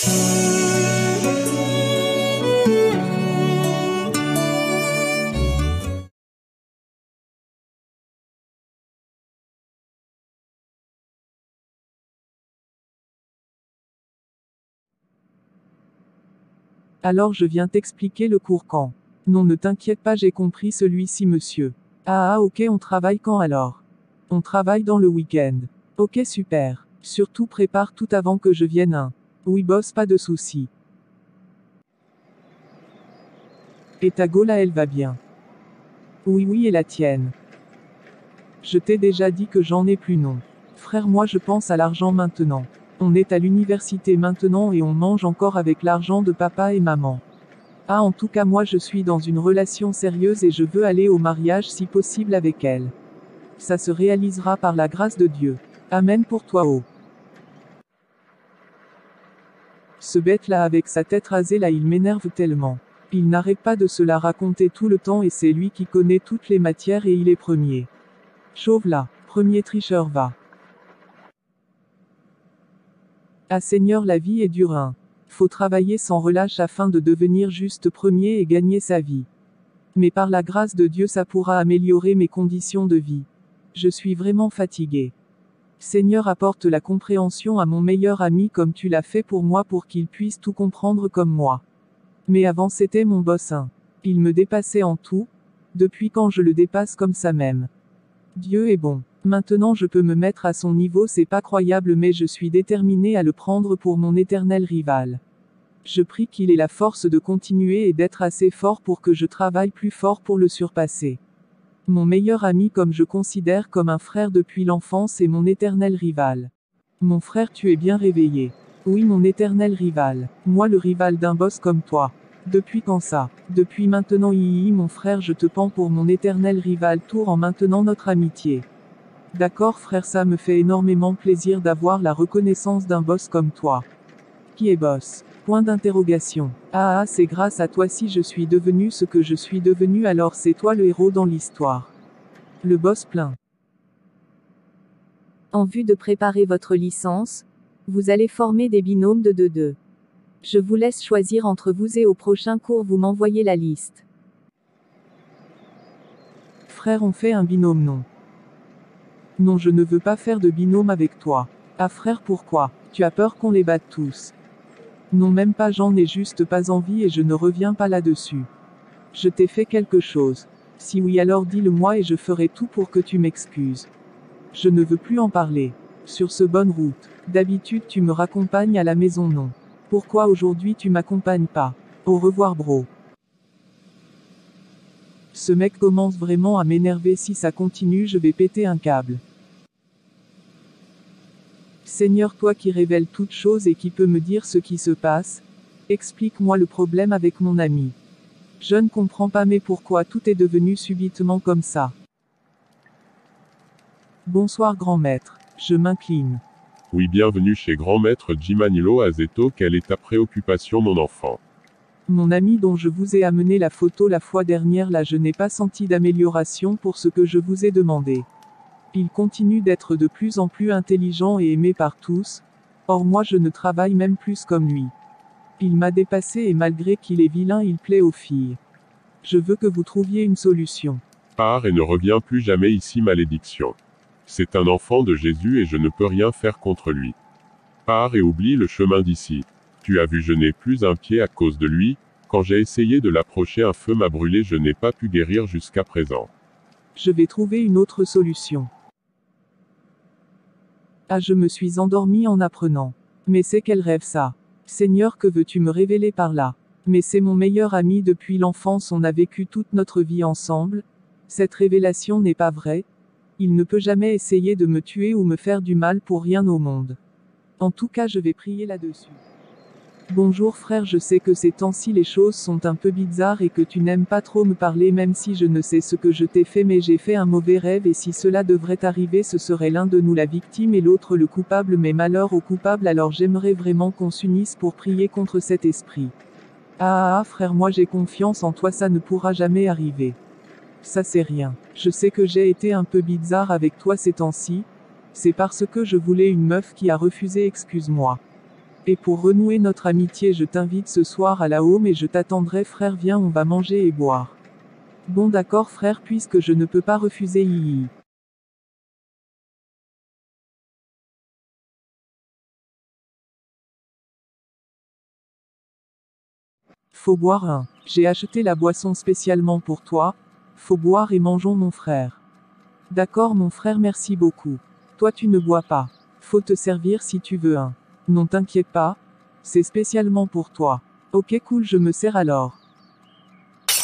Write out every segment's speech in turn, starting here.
Alors je viens t'expliquer le cours quand. Non, ne t'inquiète pas, j'ai compris celui-ci, monsieur. Ah ok, on travaille quand alors? On travaille dans le week-end. Ok, super. Surtout prépare tout avant que je vienne, hein. Oui boss, pas de soucis. Et ta go là, elle va bien? Oui oui, et la tienne? Je t'ai déjà dit que j'en ai plus, non. Frère, moi je pense à l'argent maintenant. On est à l'université maintenant et on mange encore avec l'argent de papa et maman. Ah, en tout cas moi je suis dans une relation sérieuse et je veux aller au mariage si possible avec elle. Ça se réalisera par la grâce de Dieu. Amen pour toi, oh. Ce bête là avec sa tête rasée là, il m'énerve tellement. Il n'arrête pas de se la raconter tout le temps et c'est lui qui connaît toutes les matières et il est premier. Chauve là, premier tricheur va. Ah Seigneur, la vie est dure, hein. Faut travailler sans relâche afin de devenir juste premier et gagner sa vie. Mais par la grâce de Dieu ça pourra améliorer mes conditions de vie. Je suis vraiment fatigué. Seigneur, apporte la compréhension à mon meilleur ami comme tu l'as fait pour moi pour qu'il puisse tout comprendre comme moi. Mais avant c'était mon boss, hein. Il me dépassait en tout. Depuis quand je le dépasse comme ça même? Dieu est bon. Maintenant je peux me mettre à son niveau, c'est pas croyable, mais je suis déterminé à le prendre pour mon éternel rival. Je prie qu'il ait la force de continuer et d'être assez fort pour que je travaille plus fort pour le surpasser. Mon meilleur ami comme je considère comme un frère depuis l'enfance et mon éternel rival. Mon frère, tu es bien réveillé. Oui, mon éternel rival. Moi le rival d'un boss comme toi. Depuis quand ça? Depuis maintenant, mon frère, je te pends pour mon éternel rival tour en maintenant notre amitié. D'accord frère, ça me fait énormément plaisir d'avoir la reconnaissance d'un boss comme toi. Qui est boss? Point d'interrogation. Ah, c'est grâce à toi si je suis devenu ce que je suis devenu, alors c'est toi le héros dans l'histoire. Le boss plein. En vue de préparer votre licence, vous allez former des binômes de 2-2. Je vous laisse choisir entre vous et au prochain cours vous m'envoyez la liste. Frère, on fait un binôme, non? Non, je ne veux pas faire de binôme avec toi. Ah frère, pourquoi? Tu as peur qu'on les batte tous? Non, même pas, j'en ai juste pas envie et je ne reviens pas là-dessus. Je t'ai fait quelque chose. Si oui, alors dis-le-moi et je ferai tout pour que tu m'excuses. Je ne veux plus en parler. Sur ce bonne route. D'habitude tu me raccompagnes à la maison, non? Pourquoi aujourd'hui tu m'accompagnes pas? Au revoir bro. Ce mec commence vraiment à m'énerver, si ça continue je vais péter un câble. Seigneur, toi qui révèles toutes choses et qui peux me dire ce qui se passe, explique-moi le problème avec mon ami. Je ne comprends pas, mais pourquoi tout est devenu subitement comme ça? Bonsoir grand maître, je m'incline. Oui, bienvenue chez grand maître Jimanilo Azeto, quelle est ta préoccupation mon enfant? Mon ami dont je vous ai amené la photo la fois dernière, là je n'ai pas senti d'amélioration pour ce que je vous ai demandé. Il continue d'être de plus en plus intelligent et aimé par tous, or moi je ne travaille même plus comme lui. Il m'a dépassé et malgré qu'il est vilain il plaît aux filles. Je veux que vous trouviez une solution. Pars et ne reviens plus jamais ici, malédiction. C'est un enfant de Jésus et je ne peux rien faire contre lui. Pars et oublie le chemin d'ici. Tu as vu, je n'ai plus un pied à cause de lui. Quand j'ai essayé de l'approcher, un feu m'a brûlé, je n'ai pas pu guérir jusqu'à présent. Je vais trouver une autre solution. Ah, je me suis endormi en apprenant. Mais c'est quel rêve ça? Seigneur, que veux-tu me révéler par là? Mais c'est mon meilleur ami depuis l'enfance, on a vécu toute notre vie ensemble. Cette révélation n'est pas vraie. Il ne peut jamais essayer de me tuer ou me faire du mal pour rien au monde. En tout cas, je vais prier là-dessus. Bonjour frère, je sais que ces temps-ci les choses sont un peu bizarres et que tu n'aimes pas trop me parler, même si je ne sais ce que je t'ai fait, mais j'ai fait un mauvais rêve et si cela devrait arriver, ce serait l'un de nous la victime et l'autre le coupable, mais malheur au coupable, alors j'aimerais vraiment qu'on s'unisse pour prier contre cet esprit. Ah frère, moi j'ai confiance en toi, ça ne pourra jamais arriver. Ça c'est rien. Je sais que j'ai été un peu bizarre avec toi ces temps-ci. C'est parce que je voulais une meuf qui a refusé, excuse-moi. Et pour renouer notre amitié, je t'invite ce soir à la home et je t'attendrai frère, viens, on va manger et boire. Bon d'accord frère, puisque je ne peux pas refuser hihi. Faut boire un. J'ai acheté la boisson spécialement pour toi. Faut boire et mangeons mon frère. D'accord mon frère, merci beaucoup. Toi tu ne bois pas. Faut te servir si tu veux un. Non t'inquiète pas. C'est spécialement pour toi. Ok cool, je me sers alors.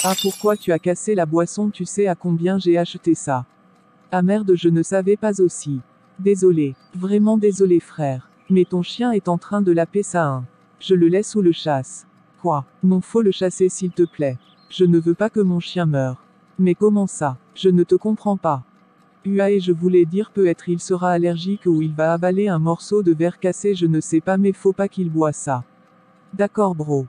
Ah pourquoi tu as cassé la boisson, tu sais à combien j'ai acheté ça? Ah merde, je ne savais pas aussi. Désolé. Vraiment désolé frère. Mais ton chien est en train de laper ça hein. Je le laisse ou le chasse? Quoi? Non, faut le chasser s'il te plaît. Je ne veux pas que mon chien meure. Mais comment ça? Je ne te comprends pas. Et je voulais dire peut-être il sera allergique ou il va avaler un morceau de verre cassé, je ne sais pas, mais faut pas qu'il boit ça. D'accord bro.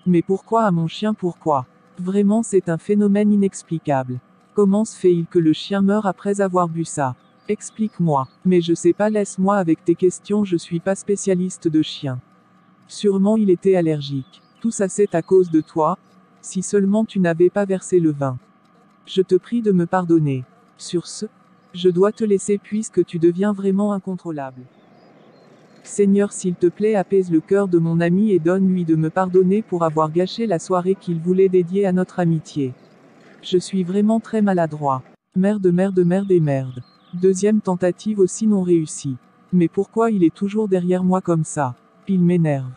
Mais pourquoi à mon chien, pourquoi? Vraiment c'est un phénomène inexplicable. Comment se fait-il que le chien meure après avoir bu ça? Explique-moi. Mais je sais pas, laisse-moi avec tes questions, je suis pas spécialiste de chiens. Sûrement il était allergique. Tout ça c'est à cause de toi. Si seulement tu n'avais pas versé le vin. Je te prie de me pardonner. Sur ce, je dois te laisser puisque tu deviens vraiment incontrôlable. Seigneur, s'il te plaît, apaise le cœur de mon ami et donne-lui de me pardonner pour avoir gâché la soirée qu'il voulait dédier à notre amitié. Je suis vraiment très maladroit. Merde, merde, merde et merde. Deuxième tentative aussi non réussie. Mais pourquoi il est toujours derrière moi comme ça? Il m'énerve.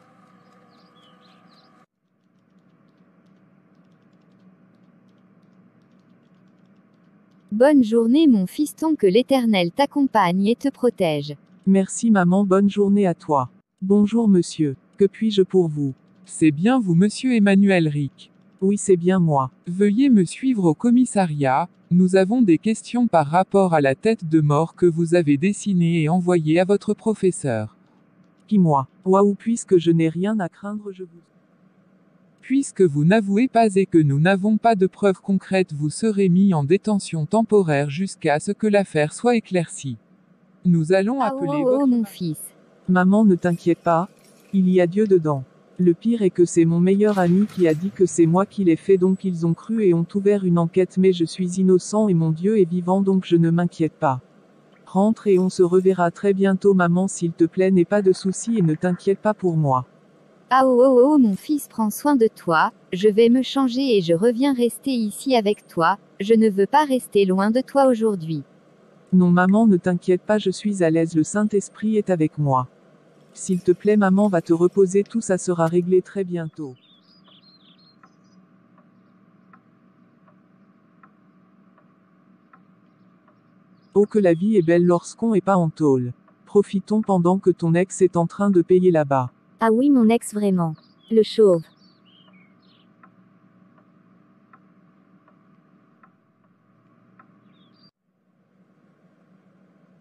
Bonne journée mon fiston, que l'Éternel t'accompagne et te protège. Merci maman, bonne journée à toi. Bonjour monsieur. Que puis-je pour vous? C'est bien vous monsieur Emmanuel Rick. Oui, c'est bien moi. Veuillez me suivre au commissariat, nous avons des questions par rapport à la tête de mort que vous avez dessinée et envoyée à votre professeur. Qui moi? Waouh, puisque je n'ai rien à craindre, je vous... Puisque vous n'avouez pas et que nous n'avons pas de preuves concrètes, vous serez mis en détention temporaire jusqu'à ce que l'affaire soit éclaircie. Nous allons appeler votre... mon fils. Maman, ne t'inquiète pas. Il y a Dieu dedans. Le pire est que c'est mon meilleur ami qui a dit que c'est moi qui l'ai fait, donc ils ont cru et ont ouvert une enquête, mais je suis innocent et mon Dieu est vivant, donc je ne m'inquiète pas. Rentre et on se reverra très bientôt maman, s'il te plaît, n'aie pas de soucis et ne t'inquiète pas pour moi. Mon fils, prends soin de toi, je vais me changer et je reviens rester ici avec toi, je ne veux pas rester loin de toi aujourd'hui. Non maman, ne t'inquiète pas, je suis à l'aise, le Saint-Esprit est avec moi. S'il te plaît maman, va te reposer, tout ça sera réglé très bientôt. Oh que la vie est belle lorsqu'on est pas en tôle. Profitons pendant que ton ex est en train de payer là-bas. Ah oui mon ex vraiment. Le chauve.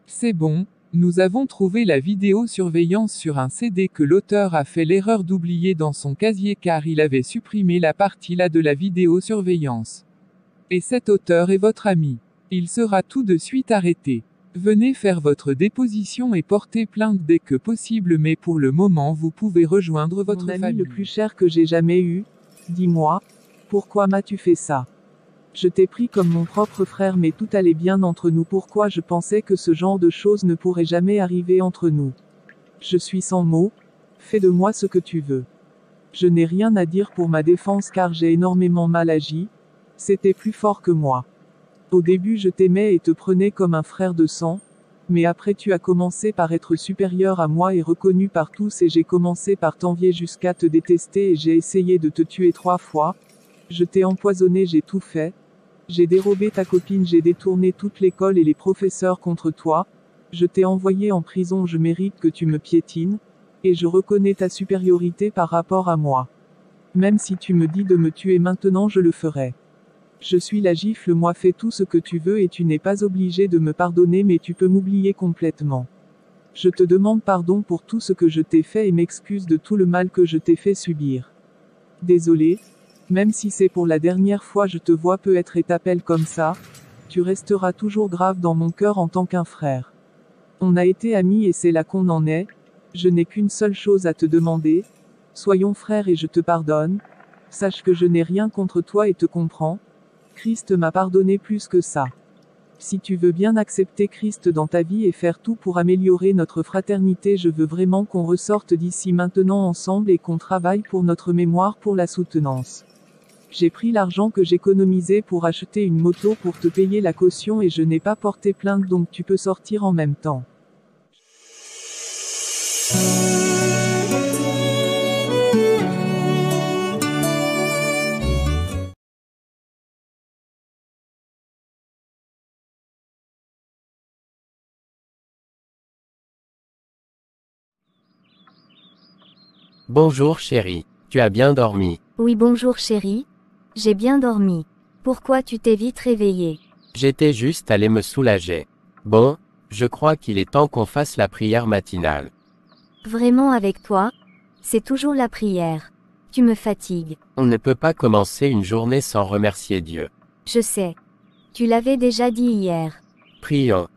C'est bon, nous avons trouvé la vidéosurveillance sur un CD que l'auteur a fait l'erreur d'oublier dans son casier car il avait supprimé la partie là de la vidéosurveillance. Et cet auteur est votre ami. Il sera tout de suite arrêté. Venez faire votre déposition et porter plainte dès que possible, mais pour le moment vous pouvez rejoindre votre famille. Mon ami famille. le plus cher que j'ai jamais eu. Dis-moi, pourquoi m'as-tu fait ça? Je t'ai pris comme mon propre frère, mais tout allait bien entre nous. Pourquoi je pensais que ce genre de choses ne pourrait jamais arriver entre nous? Je suis sans mots. Fais de moi ce que tu veux. Je n'ai rien à dire pour ma défense car j'ai énormément mal agi. C'était plus fort que moi. Au début je t'aimais et te prenais comme un frère de sang, mais après tu as commencé par être supérieur à moi et reconnu par tous et j'ai commencé par t'envier jusqu'à te détester et j'ai essayé de te tuer 3 fois. Je t'ai empoisonné, j'ai tout fait. J'ai dérobé ta copine, j'ai détourné toute l'école et les professeurs contre toi. Je t'ai envoyé en prison, je mérite que tu me piétines. Et je reconnais ta supériorité par rapport à moi. Même si tu me dis de me tuer maintenant, je le ferai. Je suis la gifle, moi fais tout ce que tu veux et tu n'es pas obligé de me pardonner, mais tu peux m'oublier complètement. Je te demande pardon pour tout ce que je t'ai fait et m'excuse de tout le mal que je t'ai fait subir. Désolé. Même si c'est pour la dernière fois je te vois peut-être et t'appelle comme ça, tu resteras toujours grave dans mon cœur en tant qu'un frère. On a été amis et c'est là qu'on en est. Je n'ai qu'une seule chose à te demander. Soyons frères et je te pardonne. Sache que je n'ai rien contre toi et te comprends. Christ m'a pardonné plus que ça. Si tu veux bien accepter Christ dans ta vie et faire tout pour améliorer notre fraternité, je veux vraiment qu'on ressorte d'ici maintenant ensemble et qu'on travaille pour notre mémoire pour la soutenance. J'ai pris l'argent que j'économisais pour acheter une moto pour te payer la caution et je n'ai pas porté plainte, donc tu peux sortir en même temps. Bonjour chérie, tu as bien dormi? Oui, bonjour chérie. J'ai bien dormi. Pourquoi tu t'es vite réveillé? J'étais juste allé me soulager. Bon, je crois qu'il est temps qu'on fasse la prière matinale. Vraiment avec toi? C'est toujours la prière. Tu me fatigues. On ne peut pas commencer une journée sans remercier Dieu. Je sais. Tu l'avais déjà dit hier. Prions.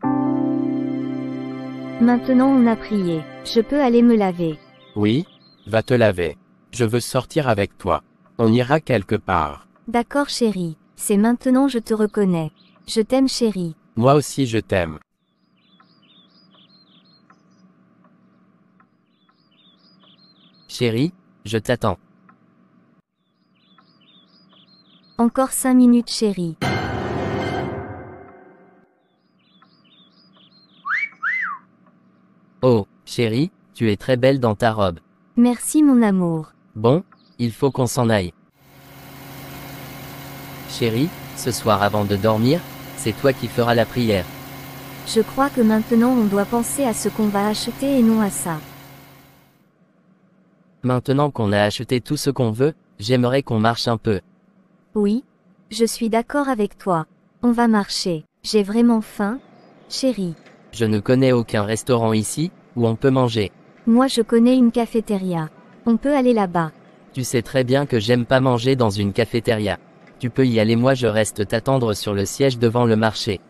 Maintenant on a prié. Je peux aller me laver. Oui? Va te laver. Je veux sortir avec toi. On ira quelque part. D'accord chérie. C'est maintenant je te reconnais. Je t'aime chérie. Moi aussi je t'aime. Chérie, je t'attends. Encore 5 minutes chérie. Oh, chérie, tu es très belle dans ta robe. Merci mon amour. Bon, il faut qu'on s'en aille. Chérie, ce soir avant de dormir, c'est toi qui feras la prière. Je crois que maintenant on doit penser à ce qu'on va acheter et non à ça. Maintenant qu'on a acheté tout ce qu'on veut, j'aimerais qu'on marche un peu. Oui, je suis d'accord avec toi. On va marcher. J'ai vraiment faim, chérie. Je ne connais aucun restaurant ici, où on peut manger. Moi je connais une cafétéria. On peut aller là-bas. Tu sais très bien que j'aime pas manger dans une cafétéria. Tu peux y aller, moi je reste t'attendre sur le siège devant le marché.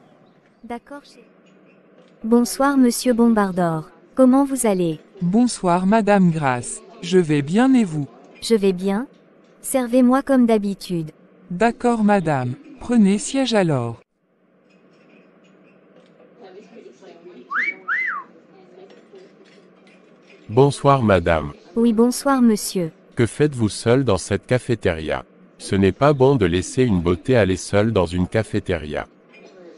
D'accord chérie. Bonsoir monsieur Bombardor. Comment vous allez? Bonsoir Madame Grace. Je vais bien et vous? Je vais bien. Servez-moi comme d'habitude. D'accord Madame. Prenez siège alors. Bonsoir madame. Oui, bonsoir monsieur. Que faites-vous seul dans cette cafétéria? Ce n'est pas bon de laisser une beauté aller seule dans une cafétéria.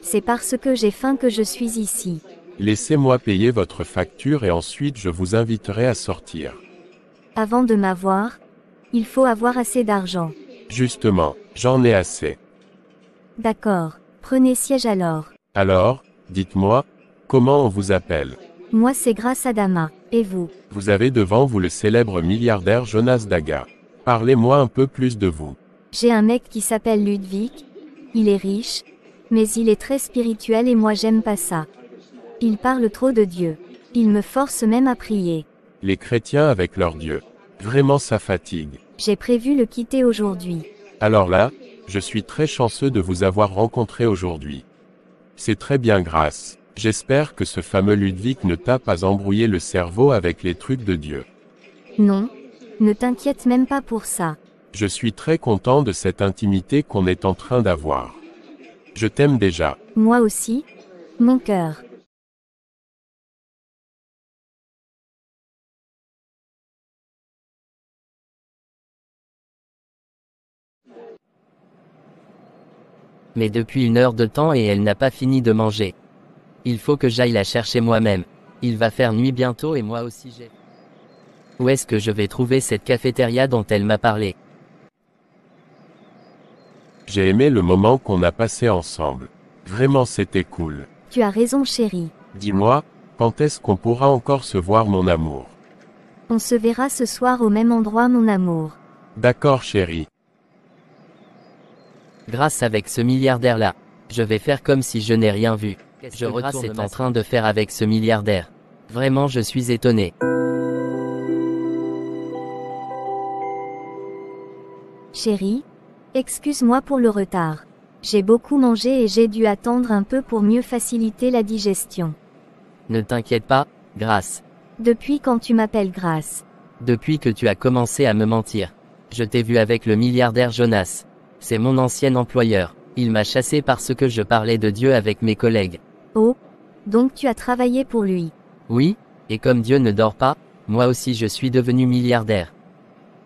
C'est parce que j'ai faim que je suis ici. Laissez-moi payer votre facture et ensuite je vous inviterai à sortir. Avant de m'avoir, il faut avoir assez d'argent. Justement, j'en ai assez. D'accord. Prenez siège alors. Alors, dites-moi, comment on vous appelle? Moi c'est Grace Adama. Et vous? Vous avez devant vous le célèbre milliardaire Jonas Daga. Parlez-moi un peu plus de vous. J'ai un mec qui s'appelle Ludwig. Il est riche, mais il est très spirituel et moi j'aime pas ça. Il parle trop de Dieu. Il me force même à prier. Les chrétiens avec leur Dieu. Vraiment ça fatigue. J'ai prévu le quitter aujourd'hui. Alors là, je suis très chanceux de vous avoir rencontré aujourd'hui. C'est très bien Grace. J'espère que ce fameux Ludwig ne t'a pas embrouillé le cerveau avec les trucs de Dieu. Non. Ne t'inquiète même pas pour ça. Je suis très content de cette intimité qu'on est en train d'avoir. Je t'aime déjà. Moi aussi. Mon cœur. Mais depuis 1 heure de temps et elle n'a pas fini de manger. Il faut que j'aille la chercher moi-même. Il va faire nuit bientôt et moi aussi j'ai... Où est-ce que je vais trouver cette cafétéria dont elle m'a parlé? J'ai aimé le moment qu'on a passé ensemble. Vraiment c'était cool. Tu as raison chérie. Dis-moi, quand est-ce qu'on pourra encore se voir mon amour? On se verra ce soir au même endroit mon amour. D'accord chérie. Grâce avec ce milliardaire-là. Je vais faire comme si je n'ai rien vu. Je Grace est en train de faire avec ce milliardaire. Vraiment je suis étonné. Chérie, excuse-moi pour le retard. J'ai beaucoup mangé et j'ai dû attendre un peu pour mieux faciliter la digestion. Ne t'inquiète pas, Grace. Depuis quand tu m'appelles Grâce? Depuis que tu as commencé à me mentir. Je t'ai vu avec le milliardaire Jonas. C'est mon ancien employeur. Il m'a chassé parce que je parlais de Dieu avec mes collègues. Oh. Donc tu as travaillé pour lui. Oui, et comme Dieu ne dort pas, moi aussi je suis devenu milliardaire.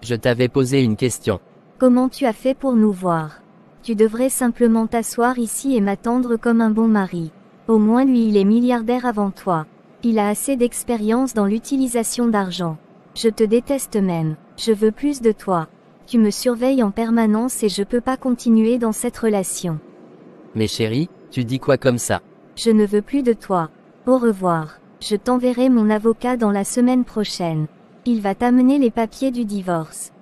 Je t'avais posé une question. Comment tu as fait pour nous voir? Tu devrais simplement t'asseoir ici et m'attendre comme un bon mari. Au moins lui il est milliardaire avant toi. Il a assez d'expérience dans l'utilisation d'argent. Je te déteste même. Je veux plus de toi. Tu me surveilles en permanence et je peux pas continuer dans cette relation. Mais chérie, tu dis quoi comme ça? Je ne veux plus de toi. Au revoir. Je t'enverrai mon avocat dans la semaine prochaine. Il va t'amener les papiers du divorce.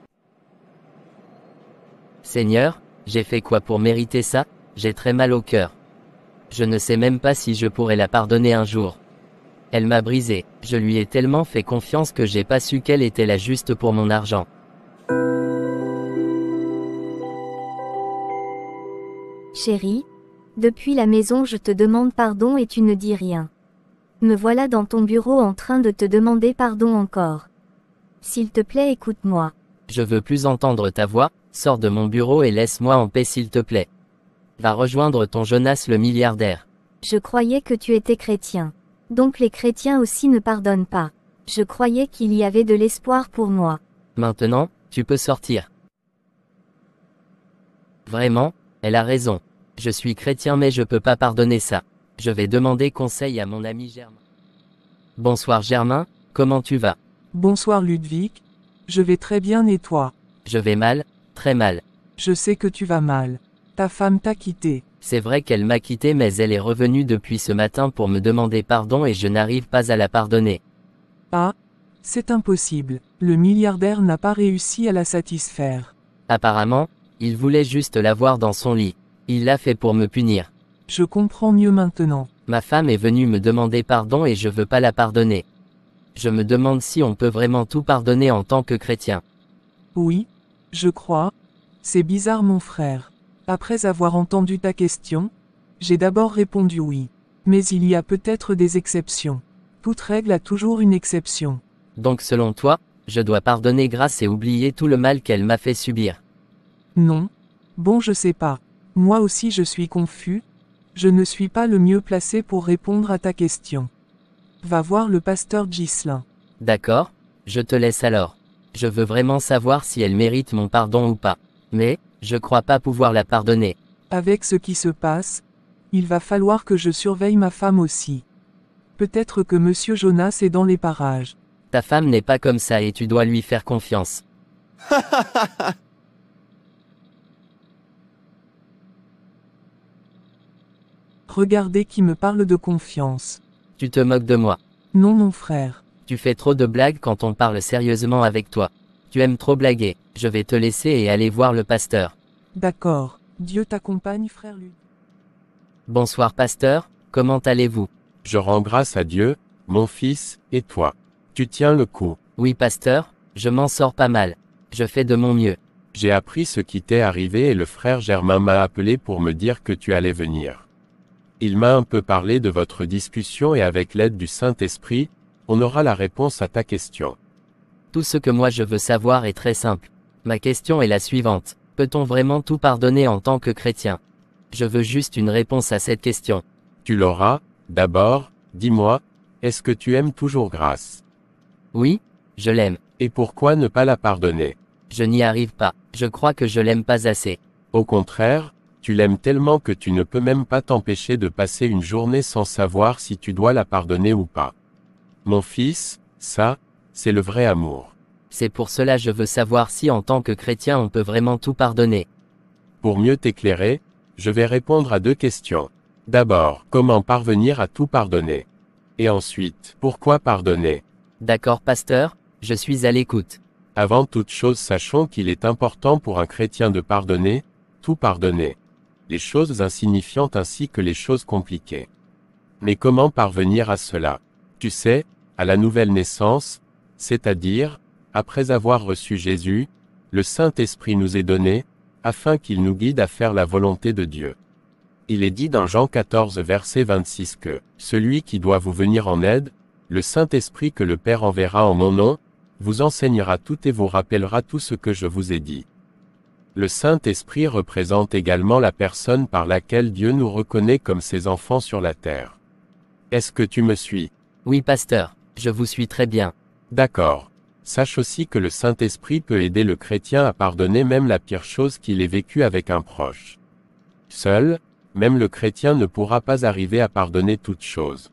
Seigneur, j'ai fait quoi pour mériter ça? J'ai très mal au cœur. Je ne sais même pas si je pourrais la pardonner un jour. Elle m'a brisé. Je lui ai tellement fait confiance que j'ai pas su qu'elle était la juste pour mon argent. Chérie, depuis la maison je te demande pardon et tu ne dis rien. Me voilà dans ton bureau en train de te demander pardon encore. S'il te plaît, écoute-moi. Je veux plus entendre ta voix, sors de mon bureau et laisse-moi en paix s'il te plaît. Va rejoindre ton Jonas le milliardaire. Je croyais que tu étais chrétien. Donc les chrétiens aussi ne pardonnent pas. Je croyais qu'il y avait de l'espoir pour moi. Maintenant, tu peux sortir. Vraiment, elle a raison. Je suis chrétien mais je peux pas pardonner ça. Je vais demander conseil à mon ami Germain. Bonsoir Germain, comment tu vas? Bonsoir Ludwig. Je vais très bien et toi? Je vais mal, très mal. Je sais que tu vas mal. Ta femme t'a quitté. C'est vrai qu'elle m'a quitté mais elle est revenue depuis ce matin pour me demander pardon et je n'arrive pas à la pardonner. Ah, c'est impossible. Le milliardaire n'a pas réussi à la satisfaire. Apparemment, il voulait juste la voir dans son lit. Il l'a fait pour me punir. Je comprends mieux maintenant. Ma femme est venue me demander pardon et je veux pas la pardonner. Je me demande si on peut vraiment tout pardonner en tant que chrétien. Oui, je crois. C'est bizarre mon frère. Après avoir entendu ta question, j'ai d'abord répondu oui. Mais il y a peut-être des exceptions. Toute règle a toujours une exception. Donc selon toi, je dois pardonner Grâce et oublier tout le mal qu'elle m'a fait subir. Non. Bon, je sais pas. Moi aussi je suis confus. Je ne suis pas le mieux placé pour répondre à ta question. Va voir le pasteur Ghislain. D'accord, je te laisse alors. Je veux vraiment savoir si elle mérite mon pardon ou pas. Mais, je crois pas pouvoir la pardonner. Avec ce qui se passe, il va falloir que je surveille ma femme aussi. Peut-être que Monsieur Jonas est dans les parages. Ta femme n'est pas comme ça et tu dois lui faire confiance. Regardez qui me parle de confiance. Tu te moques de moi. Non mon frère. Tu fais trop de blagues quand on parle sérieusement avec toi. Tu aimes trop blaguer. Je vais te laisser et aller voir le pasteur. D'accord. Dieu t'accompagne frère Luc. Bonsoir pasteur, comment allez-vous? Je rends grâce à Dieu, mon fils, et toi. Tu tiens le coup. Oui pasteur, je m'en sors pas mal. Je fais de mon mieux. J'ai appris ce qui t'est arrivé et le frère Germain m'a appelé pour me dire que tu allais venir. Il m'a un peu parlé de votre discussion et avec l'aide du Saint-Esprit, on aura la réponse à ta question. Tout ce que moi je veux savoir est très simple. Ma question est la suivante. Peut-on vraiment tout pardonner en tant que chrétien? Je veux juste une réponse à cette question. Tu l'auras. D'abord, dis-moi, est-ce que tu aimes toujours Grâce? Oui, je l'aime. Et pourquoi ne pas la pardonner? Je n'y arrive pas. Je crois que je l'aime pas assez. Au contraire, tu l'aimes tellement que tu ne peux même pas t'empêcher de passer une journée sans savoir si tu dois la pardonner ou pas. Mon fils, ça, c'est le vrai amour. C'est pour cela je veux savoir si en tant que chrétien on peut vraiment tout pardonner. Pour mieux t'éclairer, je vais répondre à 2 questions. D'abord, comment parvenir à tout pardonner? Et ensuite, pourquoi pardonner? D'accord pasteur, je suis à l'écoute. Avant toute chose, sachons qu'il est important pour un chrétien de pardonner, tout pardonner. Les choses insignifiantes ainsi que les choses compliquées. Mais comment parvenir à cela? Tu sais, à la nouvelle naissance, c'est-à-dire, après avoir reçu Jésus, le Saint-Esprit nous est donné, afin qu'il nous guide à faire la volonté de Dieu. Il est dit dans Jean 14 verset 26 que, celui qui doit vous venir en aide, Le Saint-Esprit que le Père enverra en mon nom, vous enseignera tout et vous rappellera tout ce que je vous ai dit. Le Saint-Esprit représente également la personne par laquelle Dieu nous reconnaît comme ses enfants sur la terre. Est-ce que tu me suis? Oui, pasteur, je vous suis très bien. D'accord. Sache aussi que le Saint-Esprit peut aider le chrétien à pardonner même la pire chose qu'il ait vécue avec un proche. Seul, même le chrétien ne pourra pas arriver à pardonner toute chose.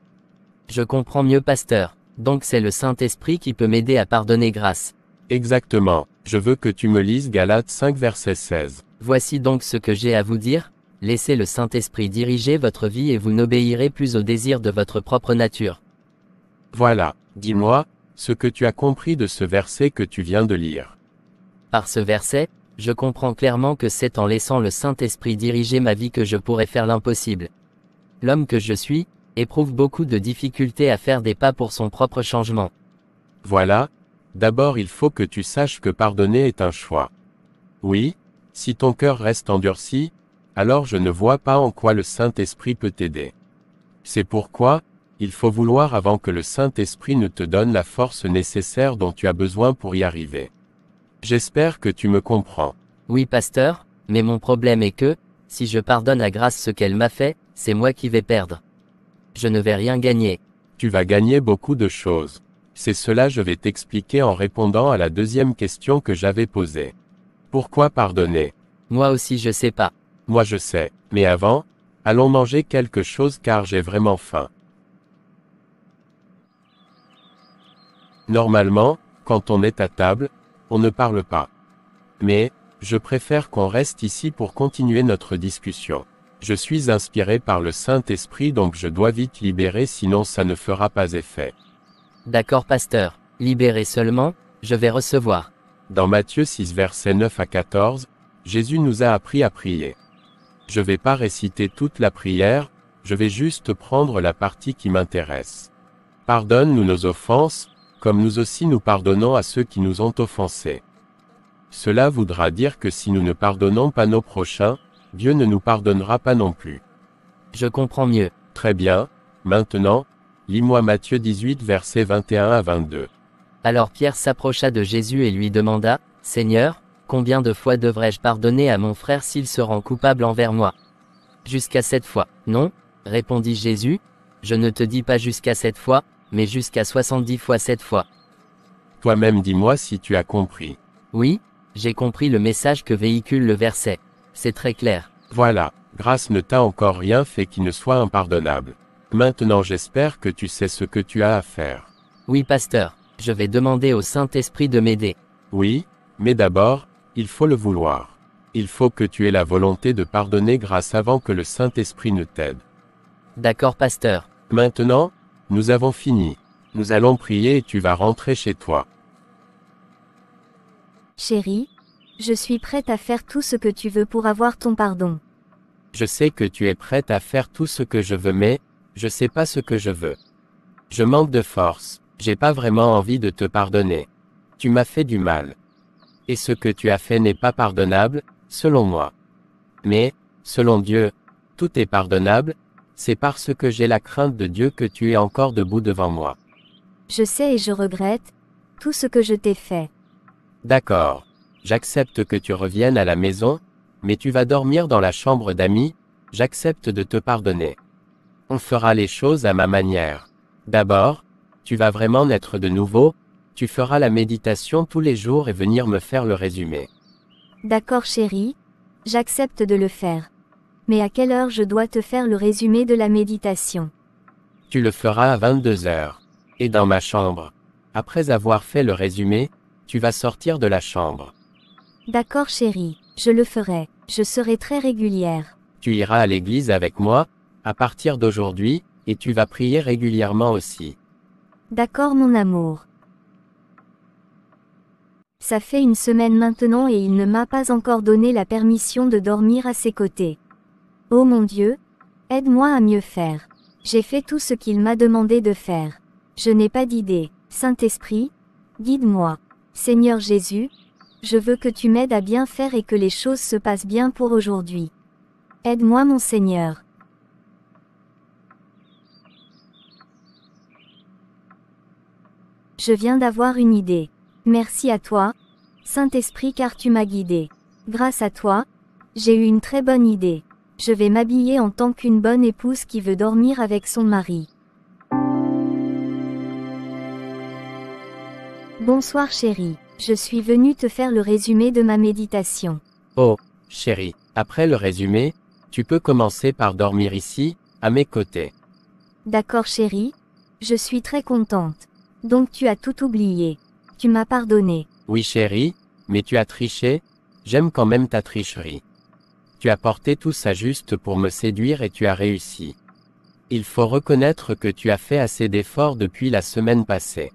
Je comprends mieux, pasteur. Donc c'est le Saint-Esprit qui peut m'aider à pardonner grâce. Exactement. Je veux que tu me lises Galates 5 verset 16. Voici donc ce que j'ai à vous dire. Laissez le Saint-Esprit diriger votre vie et vous n'obéirez plus aux désirs de votre propre nature. Voilà. Dis-moi, ce que tu as compris de ce verset que tu viens de lire. Par ce verset, je comprends clairement que c'est en laissant le Saint-Esprit diriger ma vie que je pourrai faire l'impossible. L'homme que je suis, éprouve beaucoup de difficultés à faire des pas pour son propre changement. Voilà. D'abord il faut que tu saches que pardonner est un choix. Oui, si ton cœur reste endurci, alors je ne vois pas en quoi le Saint-Esprit peut t'aider. C'est pourquoi, il faut vouloir avant que le Saint-Esprit ne te donne la force nécessaire dont tu as besoin pour y arriver. J'espère que tu me comprends. Oui, pasteur, mais mon problème est que, si je pardonne à grâce ce qu'elle m'a fait, c'est moi qui vais perdre. Je ne vais rien gagner. Tu vas gagner beaucoup de choses. C'est cela je vais t'expliquer en répondant à la deuxième question que j'avais posée. Pourquoi pardonner? Moi aussi je sais pas. Moi je sais, mais avant, allons manger quelque chose car j'ai vraiment faim. Normalement, quand on est à table, on ne parle pas. Mais, je préfère qu'on reste ici pour continuer notre discussion. Je suis inspiré par le Saint-Esprit donc je dois vite libérer sinon ça ne fera pas effet. D'accord, pasteur. Libéré seulement, je vais recevoir. Dans Matthieu 6 versets 9 à 14, Jésus nous a appris à prier. Je vais pas réciter toute la prière, je vais juste prendre la partie qui m'intéresse. Pardonne-nous nos offenses, comme nous aussi nous pardonnons à ceux qui nous ont offensés. Cela voudra dire que si nous ne pardonnons pas nos prochains, Dieu ne nous pardonnera pas non plus. Je comprends mieux. Très bien, maintenant, lis-moi Matthieu 18 versets 21 à 22. Alors Pierre s'approcha de Jésus et lui demanda, « Seigneur, combien de fois devrais-je pardonner à mon frère s'il se rend coupable envers moi? Jusqu'à 7 fois. Non, répondit Jésus, je ne te dis pas jusqu'à 7 fois, mais jusqu'à 70 fois 7 fois. Toi-même dis-moi si tu as compris. Oui, j'ai compris le message que véhicule le verset. C'est très clair. Voilà, grâce ne t'a encore rien fait qui ne soit impardonnable. Maintenant j'espère que tu sais ce que tu as à faire. Oui, pasteur, je vais demander au Saint-Esprit de m'aider. Oui, mais d'abord, il faut le vouloir. Il faut que tu aies la volonté de pardonner grâce avant que le Saint-Esprit ne t'aide. D'accord, pasteur. Maintenant, nous avons fini. Nous allons prier et tu vas rentrer chez toi. Chérie, je suis prête à faire tout ce que tu veux pour avoir ton pardon. Je sais que tu es prête à faire tout ce que je veux mais, je sais pas ce que je veux. Je manque de force, j'ai pas vraiment envie de te pardonner. Tu m'as fait du mal. Et ce que tu as fait n'est pas pardonnable, selon moi. Mais, selon Dieu, tout est pardonnable, c'est parce que j'ai la crainte de Dieu que tu es encore debout devant moi. Je sais et je regrette tout ce que je t'ai fait. D'accord. J'accepte que tu reviennes à la maison, mais tu vas dormir dans la chambre d'amis, j'accepte de te pardonner. On fera les choses à ma manière. D'abord, tu vas vraiment naître de nouveau, tu feras la méditation tous les jours et venir me faire le résumé. D'accord chérie, j'accepte de le faire. Mais à quelle heure je dois te faire le résumé de la méditation? Tu le feras à 22h. Et dans ma chambre. Après avoir fait le résumé, tu vas sortir de la chambre. D'accord chérie, je le ferai. Je serai très régulière. Tu iras à l'église avec moi, à partir d'aujourd'hui, et tu vas prier régulièrement aussi. D'accord mon amour. Ça fait une semaine maintenant et il ne m'a pas encore donné la permission de dormir à ses côtés. Oh mon Dieu, aide-moi à mieux faire. J'ai fait tout ce qu'il m'a demandé de faire. Je n'ai pas d'idée. Saint-Esprit, guide-moi. Seigneur Jésus, je veux que tu m'aides à bien faire et que les choses se passent bien pour aujourd'hui. Aide-moi mon Seigneur. Je viens d'avoir une idée. Merci à toi, Saint-Esprit, car tu m'as guidé. Grâce à toi, j'ai eu une très bonne idée. Je vais m'habiller en tant qu'une bonne épouse qui veut dormir avec son mari. Bonsoir chérie, je suis venue te faire le résumé de ma méditation. Oh, chérie, après le résumé, tu peux commencer par dormir ici, à mes côtés. D'accord chérie, je suis très contente. Donc tu as tout oublié. Tu m'as pardonné. Oui chérie, mais tu as triché, j'aime quand même ta tricherie. Tu as porté tout ça juste pour me séduire et tu as réussi. Il faut reconnaître que tu as fait assez d'efforts depuis la semaine passée.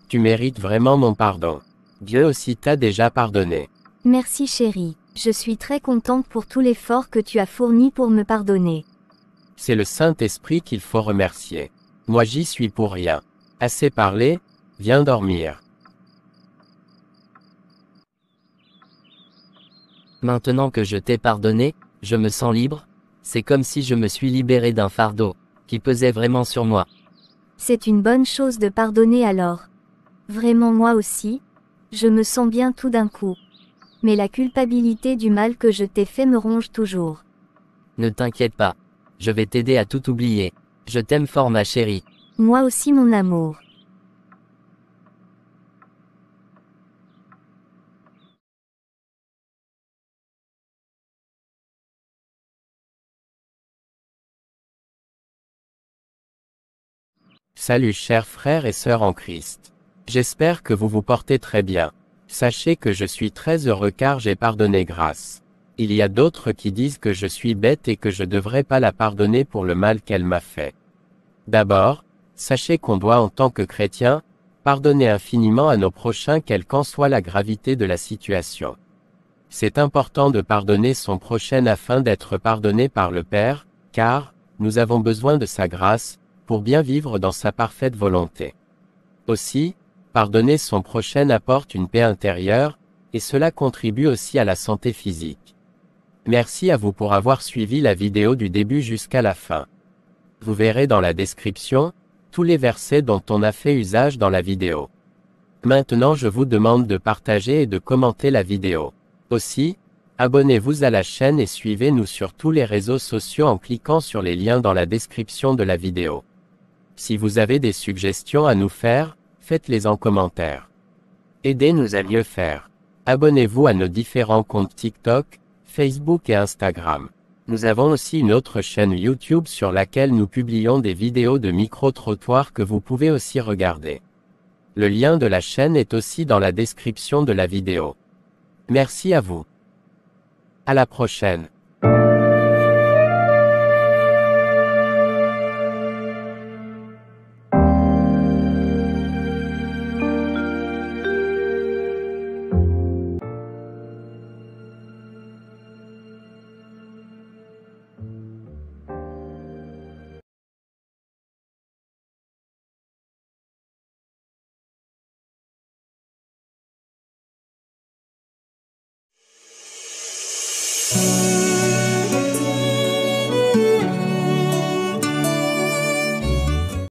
Tu mérites vraiment mon pardon. Dieu aussi t'a déjà pardonné. Merci chérie, je suis très contente pour tout l'effort que tu as fourni pour me pardonner. C'est le Saint-Esprit qu'il faut remercier. Moi j'y suis pour rien. Assez parlé, viens dormir. Maintenant que je t'ai pardonné, je me sens libre. C'est comme si je me suis libéré d'un fardeau, qui pesait vraiment sur moi. C'est une bonne chose de pardonner alors. Vraiment moi aussi, je me sens bien tout d'un coup. Mais la culpabilité du mal que je t'ai fait me ronge toujours. Ne t'inquiète pas. Je vais t'aider à tout oublier. Je t'aime fort ma chérie. Moi aussi mon amour. Salut chers frères et sœurs en Christ. J'espère que vous vous portez très bien. Sachez que je suis très heureux car j'ai pardonné grâce. Il y a d'autres qui disent que je suis bête et que je devrais pas la pardonner pour le mal qu'elle m'a fait. D'abord, sachez qu'on doit en tant que chrétien, pardonner infiniment à nos prochains quelle qu'en soit la gravité de la situation. C'est important de pardonner son prochain afin d'être pardonné par le Père, car, nous avons besoin de sa grâce, pour bien vivre dans sa parfaite volonté. Aussi, pardonner son prochain apporte une paix intérieure, et cela contribue aussi à la santé physique. Merci à vous pour avoir suivi la vidéo du début jusqu'à la fin. Vous verrez dans la description, tous les versets dont on a fait usage dans la vidéo. Maintenant je vous demande de partager et de commenter la vidéo. Aussi, abonnez-vous à la chaîne et suivez-nous sur tous les réseaux sociaux en cliquant sur les liens dans la description de la vidéo. Si vous avez des suggestions à nous faire, faites-les en commentaire. Aidez-nous à mieux faire. Abonnez-vous à nos différents comptes TikTok, Facebook et Instagram. Nous avons aussi une autre chaîne YouTube sur laquelle nous publions des vidéos de micro-trottoirs que vous pouvez aussi regarder. Le lien de la chaîne est aussi dans la description de la vidéo. Merci à vous. À la prochaine.